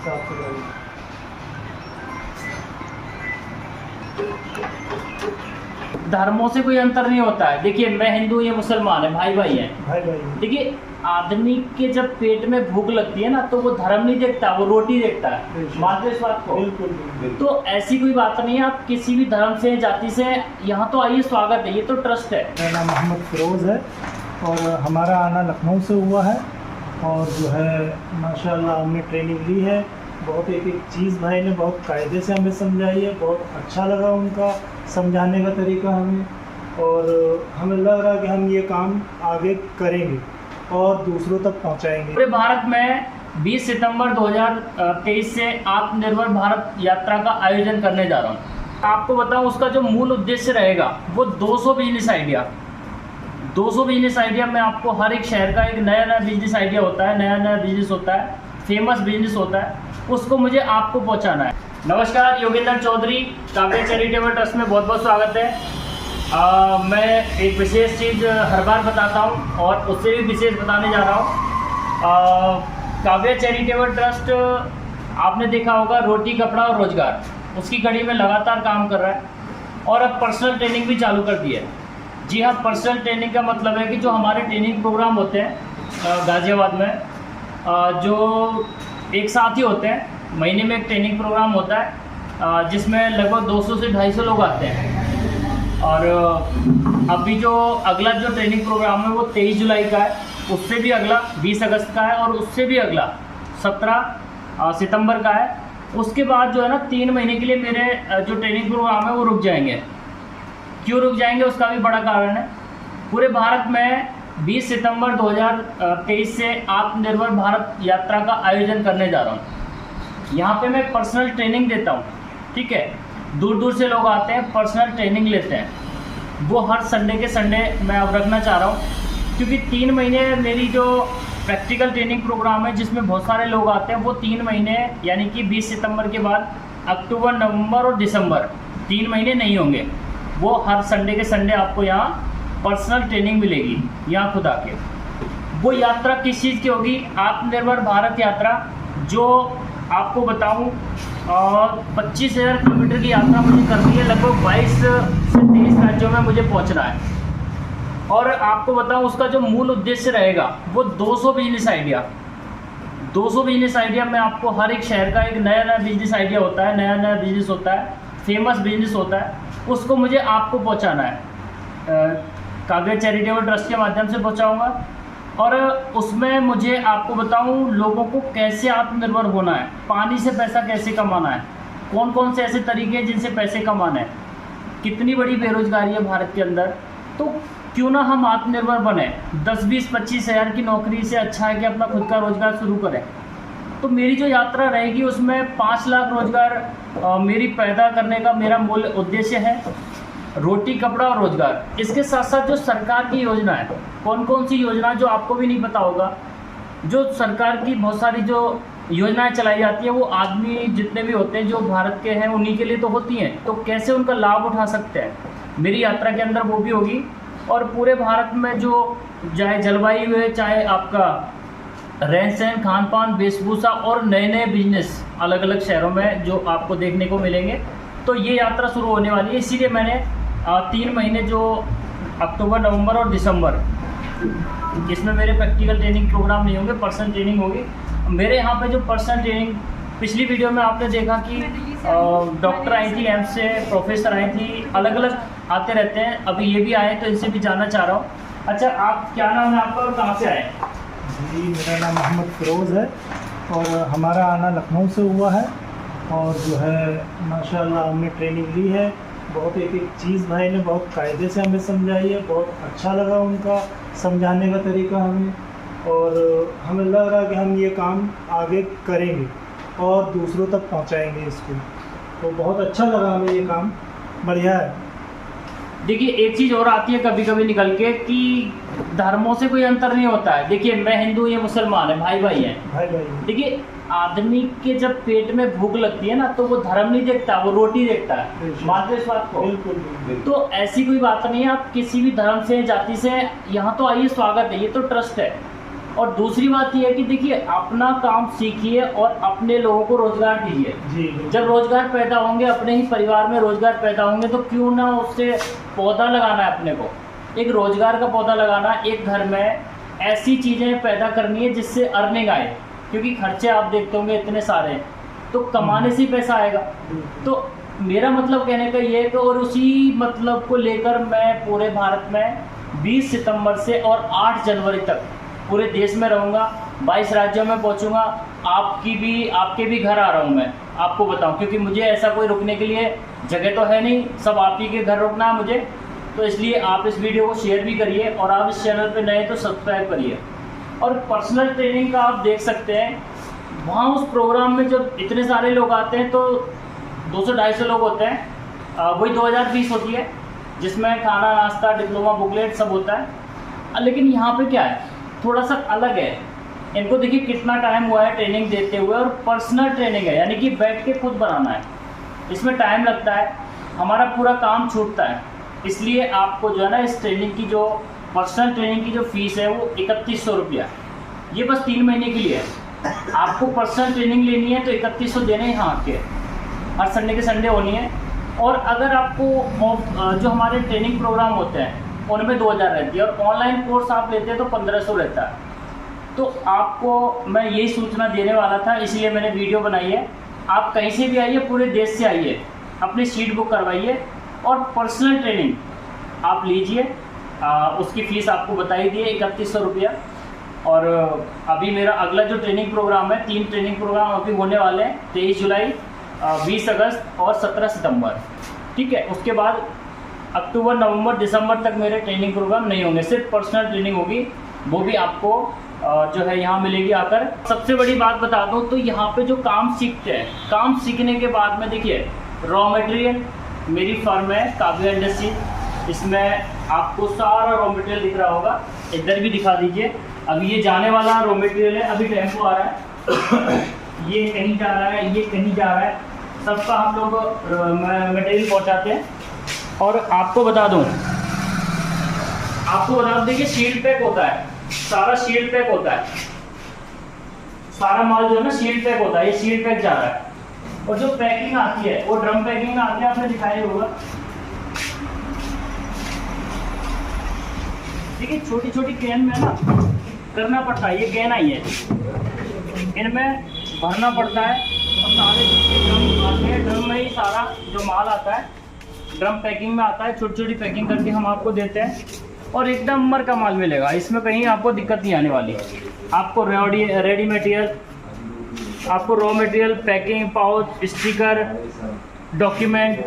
हिसाब से करेंगे। धर्मों से कोई अंतर नहीं होता है। देखिए, मैं हिंदू, ये मुसलमान है, भाई भाई है। भाई भाई देखिए, आदमी के जब पेट में भूख लगती है ना, तो वो धर्म नहीं देखता, वो रोटी देखता है। बिल्कुल। मानते हो इस बात को? बिल्कुल बिल्कुल। तो ऐसी कोई बात नहीं है, आप किसी भी धर्म से, जाति से यहाँ तो आइए, स्वागत है, ये तो ट्रस्ट है। मेरा नाम मोहम्मद फिरोज़ है और हमारा आना लखनऊ से हुआ है और जो है माशाल्लाह हमने ट्रेनिंग ली है। बहुत एक एक चीज़ भाई ने बहुत कायदे से हमें समझाई है, बहुत अच्छा लगा उनका समझाने का तरीका हमें, और हमें लग रहा है कि हम ये काम आगे करेंगे और दूसरों तक पहुंचाएंगे। पूरे भारत में 20 सितंबर 2023 से आत्मनिर्भर भारत यात्रा का आयोजन करने जा रहा हूँ। आपको बताऊँ, उसका जो मूल उद्देश्य रहेगा वो 200 बिजनेस आइडिया। 200 बिजनेस आइडिया में आपको हर एक शहर का एक नया नया बिजनेस आइडिया होता है, नया नया बिजनेस होता है, फेमस बिजनेस होता है, उसको मुझे आपको पहुंचाना है। नमस्कार, योगेंद्र चौधरी, काव्य चैरिटेबल ट्रस्ट में बहुत बहुत स्वागत है। मैं एक विशेष चीज़ हर बार बताता हूं और उससे भी विशेष बताने जा रहा हूं। काव्य चैरिटेबल ट्रस्ट, आपने देखा होगा, रोटी कपड़ा और रोजगार, उसकी कड़ी में लगातार काम कर रहा है और अब पर्सनल ट्रेनिंग भी चालू कर दी है। जी हाँ, पर्सनल ट्रेनिंग का मतलब है कि जो हमारे ट्रेनिंग प्रोग्राम होते हैं गाज़ियाबाद में, जो एक साथ ही होते हैं, महीने में एक ट्रेनिंग प्रोग्राम होता है जिसमें लगभग 200 से 250 लोग आते हैं। और अभी जो अगला जो ट्रेनिंग प्रोग्राम है वो 23 जुलाई का है, उससे भी अगला 20 अगस्त का है और उससे भी अगला 17 सितंबर का है। उसके बाद जो है ना 3 महीने के लिए मेरे जो ट्रेनिंग प्रोग्राम है वो रुक जाएंगे। क्यों रुक जाएंगे, उसका भी बड़ा कारण है। पूरे भारत में 20 सितंबर 2023 से आत्मनिर्भर भारत यात्रा का आयोजन करने जा रहा हूँ। यहाँ पे मैं पर्सनल ट्रेनिंग देता हूँ, ठीक है। दूर दूर से लोग आते हैं, पर्सनल ट्रेनिंग लेते हैं। वो हर संडे के संडे मैं अब रखना चाह रहा हूँ, क्योंकि 3 महीने मेरी जो प्रैक्टिकल ट्रेनिंग प्रोग्राम है जिसमें बहुत सारे लोग आते हैं, वो 3 महीने यानी कि 20 सितंबर के बाद अक्टूबर, नवंबर और दिसंबर 3 महीने नहीं होंगे। वो हर संडे के संडे आपको यहाँ पर्सनल ट्रेनिंग मिलेगी, यहाँ खुद आके। वो यात्रा किस चीज़ की होगी? आत्मनिर्भर भारत यात्रा, जो आपको बताऊँ 25,000 किलोमीटर की यात्रा मुझे करनी है। लगभग 22 से 23 राज्यों में मुझे पहुंचना है। और आपको बताऊं, उसका जो मूल उद्देश्य रहेगा वो 200 बिजनेस आइडिया। 200 बिजनेस आइडिया में आपको हर एक शहर का एक नया नया बिजनेस आइडिया होता है, नया नया बिजनेस होता है, फेमस बिजनेस होता है, उसको मुझे आपको पहुँचाना है। काव्य चैरिटेबल ट्रस्ट के माध्यम से पहुँचाऊँगा। और उसमें मुझे आपको बताऊं, लोगों को कैसे आत्मनिर्भर होना है, पानी से पैसा कैसे कमाना है, कौन कौन से ऐसे तरीके हैं जिनसे पैसे कमाना है, कितनी बड़ी बेरोजगारी है भारत के अंदर, तो क्यों ना हम आत्मनिर्भर बने। 10, 20, 25 हज़ार की नौकरी से अच्छा है कि अपना खुद का रोजगार शुरू करें। तो मेरी जो यात्रा रहेगी उसमें 5 लाख रोजगार मेरी पैदा करने का मेरा मूल उद्देश्य है। रोटी कपड़ा और रोजगार, इसके साथ साथ जो सरकार की योजना है, कौन कौन सी योजना जो आपको भी नहीं पता होगा, जो सरकार की बहुत सारी जो योजनाएं चलाई जाती हैं, वो आदमी जितने भी होते हैं जो भारत के हैं उन्हीं के लिए तो होती हैं, तो कैसे उनका लाभ उठा सकते हैं, मेरी यात्रा के अंदर वो भी होगी। और पूरे भारत में जो चाहे जलवायु है, चाहे आपका रहन सहन, खान पान, वेशभूषा और नए नए बिजनेस अलग अलग शहरों में जो आपको देखने को मिलेंगे, तो ये यात्रा शुरू होने वाली है। इसीलिए मैंने 3 महीने जो अक्टूबर, नवंबर और दिसंबर, इसमें मेरे प्रैक्टिकल ट्रेनिंग प्रोग्राम नहीं होंगे, पर्सनल ट्रेनिंग होगी। मेरे यहाँ पे जो पर्सनल ट्रेनिंग, पिछली वीडियो में आपने देखा कि डॉक्टर आई थी, एम्स से प्रोफेसर आई थी, अलग अलग आते रहते हैं। अभी ये भी आए, तो इनसे भी जानना चाह रहा हूँ। अच्छा, आप क्या नाम है आपका और कहाँ से आए? जी, मेरा नाम मोहम्मद फिरोज़ है और हमारा आना लखनऊ से हुआ है और जो है माशाल्लाह हमने ट्रेनिंग ली है। बहुत एक एक चीज़ भाई ने बहुत कायदे से हमें समझाई है, बहुत अच्छा लगा उनका समझाने का तरीका हमें, और हमें लग रहा है कि हम ये काम आगे करेंगे और दूसरों तक पहुंचाएंगे इसको। तो बहुत अच्छा लगा हमें, ये काम बढ़िया है। देखिए, एक चीज़ और आती है कभी कभी निकल के कि धर्मों से कोई अंतर नहीं होता है। देखिए, मैं हिंदू, ये मुसलमान है, भाई भाई है। भाई भाई देखिए, आदमी के जब पेट में भूख लगती है ना, तो वो धर्म नहीं देखता, वो रोटी देखता है। मानते हो इस बात को? बिल्कुल बिल्कुल। तो ऐसी कोई बात नहीं है, आप किसी भी धर्म से, जाति से यहाँ तो आइए, स्वागत है, ये तो ट्रस्ट है। और दूसरी बात ये है कि देखिए अपना काम सीखिए और अपने लोगों को रोजगार दीजिए। जी जब रोजगार पैदा होंगे, अपने ही परिवार में रोजगार पैदा होंगे, तो क्यों ना उससे पौधा लगाना है अपने को, एक रोजगार का पौधा लगाना, एक घर में ऐसी चीज़ें पैदा करनी है जिससे अर्निंग आए, क्योंकि खर्चे आप देखते होंगे इतने सारे हैं, तो कमाने से ही पैसा आएगा। तो मेरा मतलब कहने का ये है कि और उसी मतलब को लेकर मैं पूरे भारत में 20 सितंबर से और 8 जनवरी तक पूरे देश में रहूँगा, 22 राज्यों में पहुँचूँगा। आपके भी घर आ रहा हूँ मैं, आपको बताऊँ, क्योंकि मुझे ऐसा कोई रुकने के लिए जगह तो है नहीं, सब आप ही के घर रुकना है मुझे। तो इसलिए आप इस वीडियो को शेयर भी करिए और आप इस चैनल पे नए तो सब्सक्राइब करिए। और पर्सनल ट्रेनिंग का आप देख सकते हैं, वहाँ उस प्रोग्राम में जब इतने सारे लोग आते हैं तो 200-250 लोग होते हैं, वही 2000 फीस होती है, जिसमें खाना, नाश्ता, डिप्लोमा, बुकलेट सब होता है। लेकिन यहाँ पे क्या है, थोड़ा सा अलग है। इनको देखिए कितना टाइम हुआ है ट्रेनिंग देते हुए, और पर्सनल ट्रेनिंग है, यानी कि बैठ के खुद बनाना है। इसमें टाइम लगता है, हमारा पूरा काम छूटता है। इसलिए आपको जो है ना, इस ट्रेनिंग की जो पर्सनल ट्रेनिंग की जो फीस है वो 3100 रुपया, ये बस 3 महीने के लिए है। आपको पर्सनल ट्रेनिंग लेनी है तो 3100 देने यहाँ के, हर संडे के संडे होनी है। और अगर आपको जो हमारे ट्रेनिंग प्रोग्राम होते हैं उनमें 2000 रहती है, और ऑनलाइन कोर्स आप लेते हैं तो 1500 रहता है। तो आपको मैं यही सूचना देने वाला था, इसलिए मैंने वीडियो बनाई है। आप कहीं से भी आइए, पूरे देश से आइए, अपनी सीट बुक करवाइए और पर्सनल ट्रेनिंग आप लीजिए। उसकी फ़ीस आपको बताई दी है 3100 रुपया। और अभी मेरा अगला जो ट्रेनिंग प्रोग्राम है, 3 ट्रेनिंग प्रोग्राम अभी होने वाले हैं, 23 जुलाई, 20 अगस्त और 17 सितंबर। ठीक है, उसके बाद अक्टूबर, नवंबर, दिसंबर तक मेरे ट्रेनिंग प्रोग्राम नहीं होंगे, सिर्फ पर्सनल ट्रेनिंग होगी, वो भी आपको जो है यहाँ मिलेगी आकर। सबसे बड़ी बात बता दूँ तो यहाँ पे जो काम सीखते हैं, काम सीखने के बाद में देखिए रॉ मटेरियल, मेरी फर्म है काव्या इंडस्ट्री, इसमें आपको सारा रॉ मटेरियल दिख रहा होगा, इधर भी दिखा दीजिए। अभी ये जाने वाला रॉ मटेरियल है, अभी टेम्पो आ रहा है, ये कहीं जा रहा है, ये कहीं जा रहा है, सबका हम लोग मटेरियल पहुँचाते हैं। और आपको बता दूँ देखिए शील्ड पैक होता है, सारा शील्ड पैक होता है, सारा माल जो है ना शील्ड पैक होता है, ये शील्ड पैक जा रहा है। और जो पैकिंग आती है वो ड्रम पैकिंग आती है, आपने दिखाया होगा। देखिए छोटी छोटी कैन में ना करना पड़ता है, ये कैन आई है, इनमें भरना पड़ता है, और सारे ड्रम आते हैं, ड्रम में ही सारा जो माल आता है ड्रम पैकिंग में आता है, छोटी छोटी पैकिंग करके हम आपको देते हैं, और एकदम नंबर का माल मिलेगा, इसमें कहीं आपको दिक्कत नहीं आने वाली। आपको रेडी मटेरियल, आपको raw material, packing, pouch, sticker, document,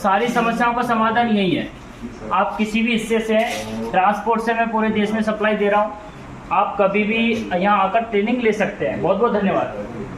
सारी समस्याओं का समाधान यही है। आप किसी भी हिस्से से, ट्रांसपोर्ट से मैं पूरे देश में सप्लाई दे रहा हूँ, आप कभी भी यहाँ आकर ट्रेनिंग ले सकते हैं। बहुत बहुत धन्यवाद।